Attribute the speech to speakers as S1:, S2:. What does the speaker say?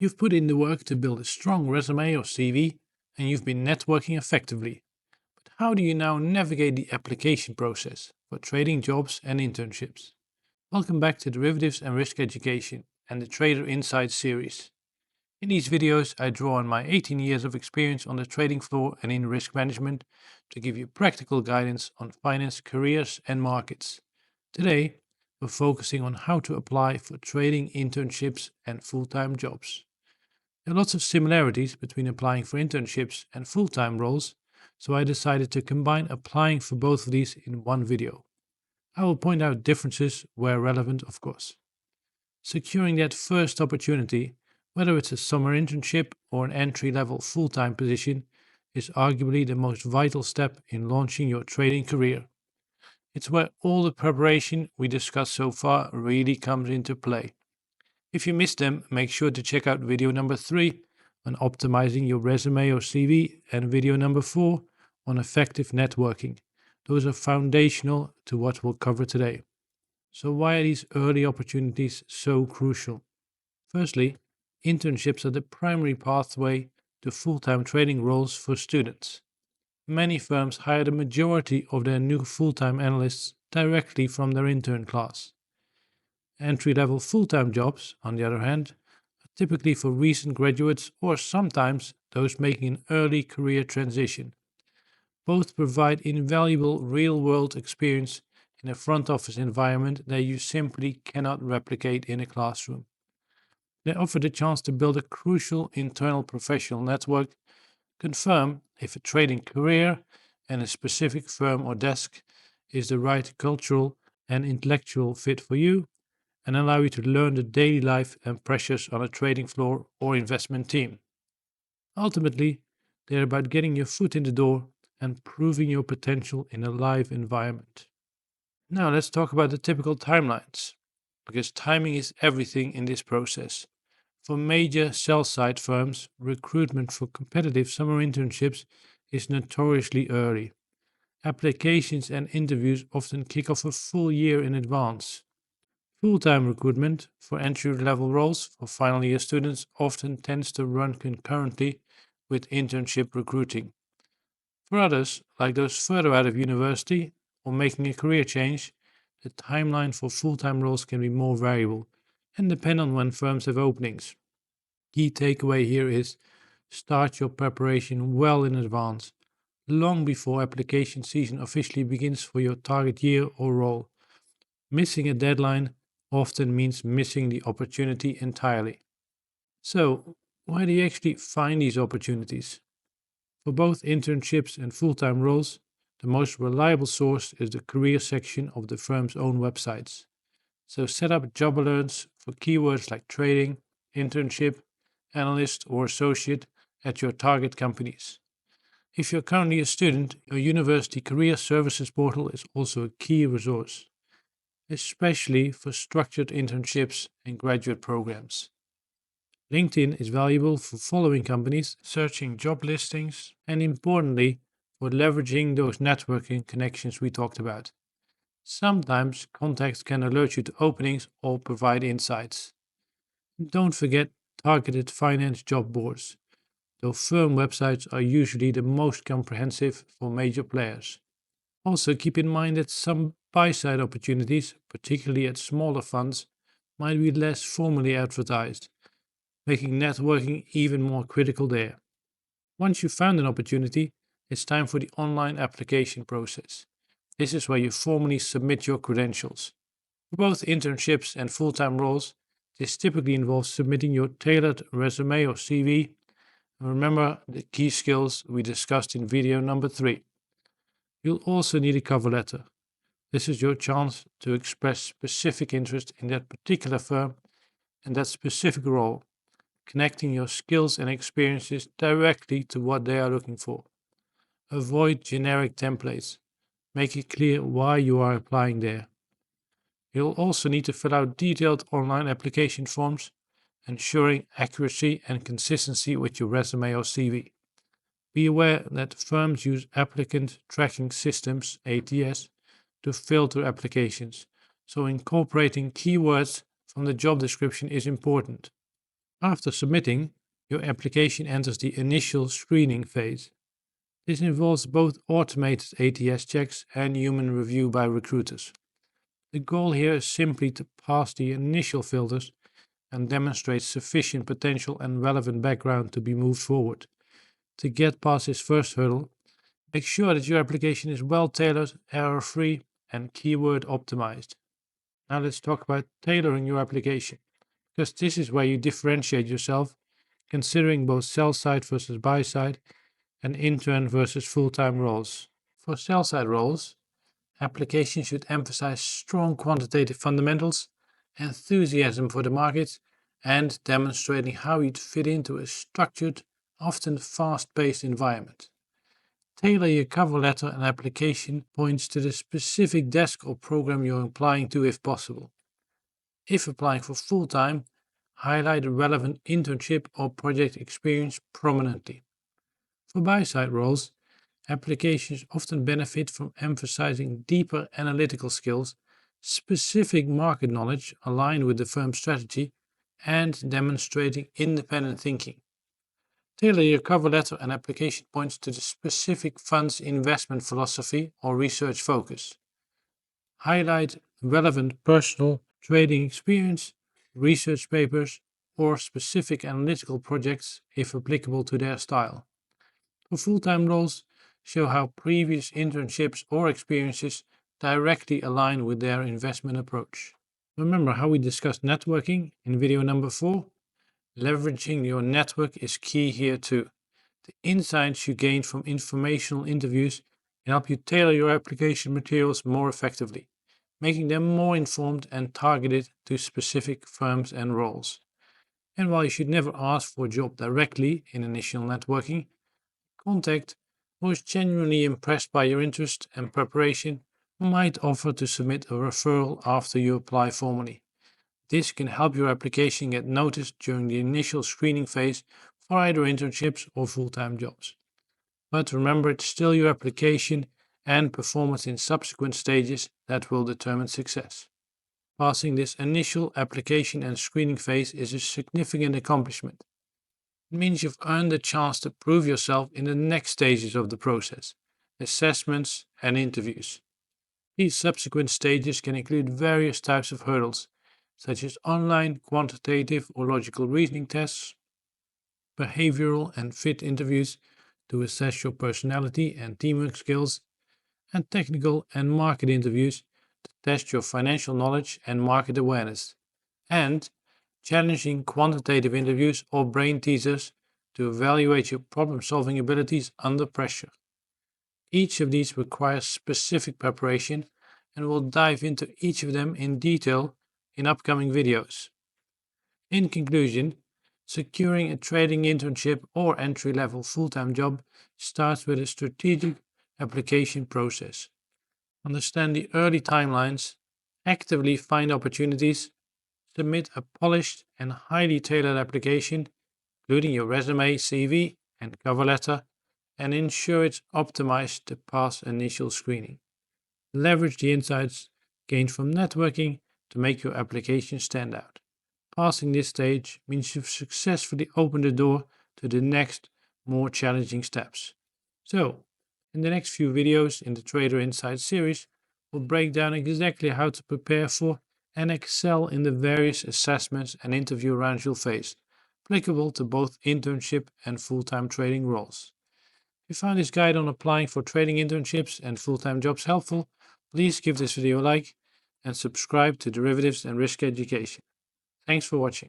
S1: You've put in the work to build a strong resume or CV, and you've been networking effectively. But how do you now navigate the application process for trading jobs and internships? Welcome back to Derivatives and Risk Education and the Trader Insights series. In these videos, I draw on my 18 years of experience on the trading floor and in risk management to give you practical guidance on finance, careers, and markets. Today, we're focusing on how to apply for trading internships and full-time jobs. There are lots of similarities between applying for internships and full-time roles, so I decided to combine applying for both of these in one video. I will point out differences where relevant, of course. Securing that first opportunity, whether it's a summer internship or an entry-level full-time position, is arguably the most vital step in launching your trading career. It's where all the preparation we discussed so far really comes into play. If you missed them, make sure to check out video number 3 on optimizing your resume or CV and video number 4 on effective networking. Those are foundational to what we'll cover today. So why are these early opportunities so crucial? Firstly, internships are the primary pathway to full-time trading roles for students. Many firms hire the majority of their new full-time analysts directly from their intern class. Entry-level full-time jobs, on the other hand, are typically for recent graduates or sometimes those making an early career transition. Both provide invaluable real-world experience in a front office environment that you simply cannot replicate in a classroom. They offer the chance to build a crucial internal professional network, confirm if a trading career and a specific firm or desk is the right cultural and intellectual fit for you, and allow you to learn the daily life and pressures on a trading floor or investment team. Ultimately, they're about getting your foot in the door and proving your potential in a live environment. Now let's talk about the typical timelines, because timing is everything in this process. For major sell-side firms, recruitment for competitive summer internships is notoriously early. Applications and interviews often kick off a full year in advance. Full-time recruitment for entry-level roles for final year students often tends to run concurrently with internship recruiting. For others, like those further out of university or making a career change, the timeline for full-time roles can be more variable and depend on when firms have openings. Key takeaway here is start your preparation well in advance, long before application season officially begins for your target year or role. Missing a deadline often means missing the opportunity entirely. So, where do you actually find these opportunities? For both internships and full-time roles, the most reliable source is the career section of the firm's own websites. So set up job alerts for keywords like trading, internship, analyst, or associate at your target companies. If you're currently a student, your university career services portal is also a key resource, especially for structured internships and graduate programs. LinkedIn is valuable for following companies, searching job listings, and importantly, for leveraging those networking connections we talked about. Sometimes contacts can alert you to openings or provide insights. Don't forget targeted finance job boards, though firm websites are usually the most comprehensive for major players. Also, keep in mind that some buy-side opportunities, particularly at smaller funds, might be less formally advertised, making networking even more critical there. Once you've found an opportunity, it's time for the online application process. This is where you formally submit your credentials. For both internships and full-time roles, this typically involves submitting your tailored resume or CV. And remember the key skills we discussed in video number 3. You'll also need a cover letter. This is your chance to express specific interest in that particular firm and that specific role, connecting your skills and experiences directly to what they are looking for. Avoid generic templates. Make it clear why you are applying there. You'll also need to fill out detailed online application forms, ensuring accuracy and consistency with your resume or CV. Be aware that firms use applicant tracking systems, ATS, to filter applications, so incorporating keywords from the job description is important. After submitting, your application enters the initial screening phase. This involves both automated ATS checks and human review by recruiters. The goal here is simply to pass the initial filters and demonstrate sufficient potential and relevant background to be moved forward. To get past this first hurdle, make sure that your application is well tailored, error-free, and keyword optimized. Now let's talk about tailoring your application, because this is where you differentiate yourself, considering both sell-side versus buy-side and intern versus full-time roles. For sell-side roles, applications should emphasize strong quantitative fundamentals, enthusiasm for the market, and demonstrating how you'd fit into a structured, often fast-paced environment. Tailor your cover letter and application points to the specific desk or program you're applying to if possible. If applying for full-time, highlight a relevant internship or project experience prominently. For buy-side roles, applications often benefit from emphasizing deeper analytical skills, specific market knowledge aligned with the firm's strategy, and demonstrating independent thinking. Tailor your cover letter and application points to the specific fund's investment philosophy or research focus. Highlight relevant personal trading experience, research papers, or specific analytical projects if applicable to their style. For full-time roles, show how previous internships or experiences directly align with their investment approach. Remember how we discussed networking in video number 4? Leveraging your network is key here too. The insights you gain from informational interviews can help you tailor your application materials more effectively, making them more informed and targeted to specific firms and roles. And while you should never ask for a job directly in initial networking, contact who is genuinely impressed by your interest and preparation might offer to submit a referral after you apply formally. This can help your application get noticed during the initial screening phase for either internships or full-time jobs. But remember, it's still your application and performance in subsequent stages that will determine success. Passing this initial application and screening phase is a significant accomplishment. It means you've earned the chance to prove yourself in the next stages of the process, assessments and interviews. These subsequent stages can include various types of hurdles, such as online, quantitative or logical reasoning tests, behavioral and fit interviews to assess your personality and teamwork skills, and technical and market interviews to test your financial knowledge and market awareness, and challenging quantitative interviews or brain teasers to evaluate your problem-solving abilities under pressure. Each of these requires specific preparation, and we'll dive into each of them in detail in upcoming videos. In conclusion, securing a trading internship or entry-level full-time job starts with a strategic application process. Understand the early timelines, actively find opportunities, submit a polished and highly tailored application, including your resume, CV, and cover letter, and ensure it's optimized to pass initial screening. Leverage the insights gained from networking to make your application stand out. Passing this stage means you've successfully opened the door to the next, more challenging steps. So, in the next few videos in the Trader Insights series, we'll break down exactly how to prepare for and excel in the various assessments and interview rounds you'll face, applicable to both internship and full-time trading roles. If you found this guide on applying for trading internships and full-time jobs helpful, please give this video a like and subscribe to Derivatives and Risk Education. Thanks for watching.